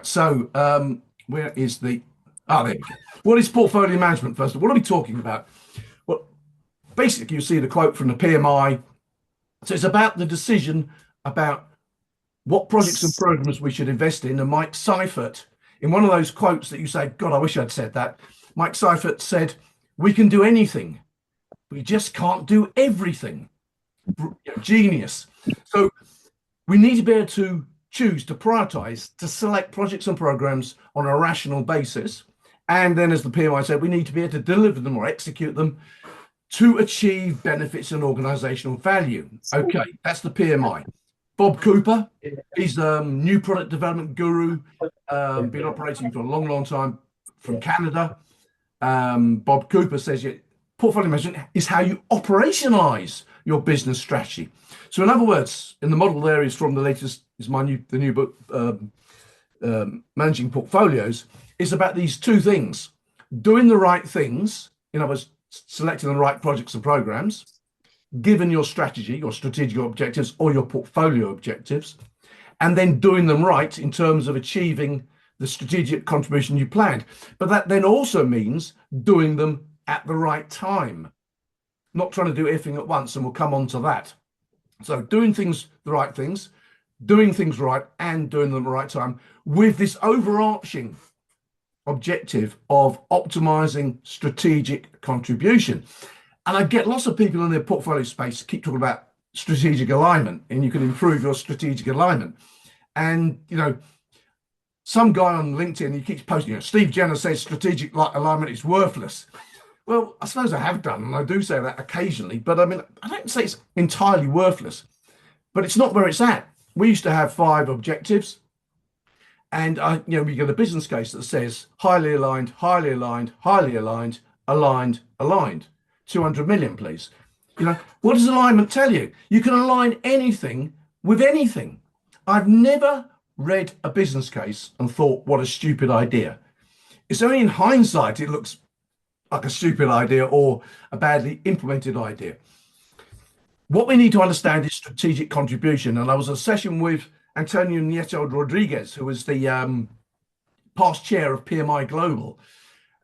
So, where is the? Ah, there we go. What is portfolio management? First of all, what are we talking about? Well, basically, you see the quote from the PMI. So it's about the decision about what projects and programs we should invest in. And Mike Seifert, in one of those quotes that you say, God, I wish I'd said that. Mike Seifert said, "We can do anything. We just can't do everything." Genius. So we need to be able to choose to prioritize, to select projects and programs on a rational basis. And then, as the PMI said, we need to be able to deliver them or execute them to achieve benefits and organizational value. Okay, that's the PMI. Bob Cooper, he's a new product development guru, been operating for a long, long time from Canada. Bob Cooper says portfolio management is how you operationalize your business strategy. So, in other words, in the model there is from the latest, is the new book, Managing Portfolios, is about these two things: doing the right things, in other words, selecting the right projects and programs, given your strategy, your strategic objectives, or your portfolio objectives, and then doing them right in terms of achieving the strategic contribution you planned. But that then also means doing them at the right time, not trying to do everything at once, and we'll come on to that. So doing things, the right things, doing things right, and doing them at the right time with this overarching objective of optimizing strategic contribution. And I get lots of people in their portfolio space keep talking about strategic alignment, and you can improve your strategic alignment. And, some guy on LinkedIn, he keeps posting, Steve Jenner says strategic alignment is worthless. Well, I suppose I have done, and I do say that occasionally, but I mean, I don't say it's entirely worthless, but it's not where it's at. We used to have 5 objectives, and we get a business case that says highly aligned, highly aligned, highly aligned, aligned, aligned. 200 million, please. What does alignment tell you? You can align anything with anything. I've never read a business case and thought, what a stupid idea. It's only in hindsight it looks like a stupid idea or a badly implemented idea. What we need to understand is strategic contribution. And I was in a session with Antonio Nieto Rodriguez, who was the past chair of PMI Global.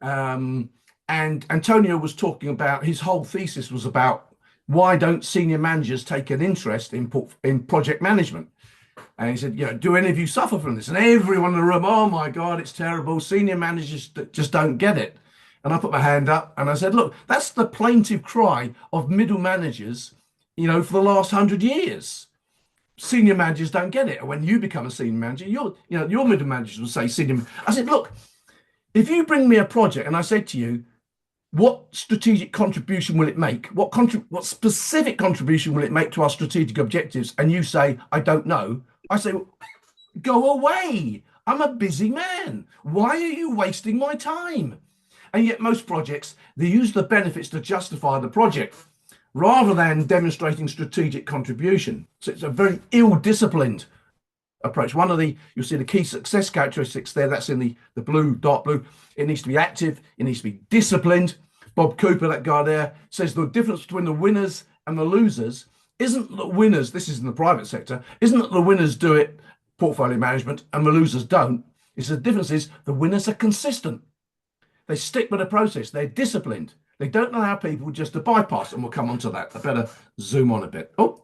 And Antonio was talking about, his whole thesis was about why don't senior managers take an interest in project management? And he said, do any of you suffer from this? And everyone in the room, oh my God, it's terrible. Senior managers just don't get it. And I put my hand up and I said, look, that's the plaintive cry of middle managers, for the last 100 years. Senior managers don't get it. And when you become a senior manager, your middle managers will say senior. I said, look, if you bring me a project and I said to you, what strategic contribution will it make? What specific contribution will it make to our strategic objectives? And you say, I don't know. I say, go away. I'm a busy man. Why are you wasting my time? And yet most projects, they use the benefits to justify the project rather than demonstrating strategic contribution. So it's a very ill-disciplined approach. You'll see the key success characteristics there. That's in the blue, dark blue. It needs to be active. It needs to be disciplined. Bob Cooper, that guy there, says the difference between the winners and the losers isn't that winners, this is in the private sector, isn't that the winners do it, portfolio management, and the losers don't. It's the difference is the winners are consistent. They stick with the process. They're disciplined. They don't allow people just to bypass, and we'll come on to that. I better zoom on a bit. Oh,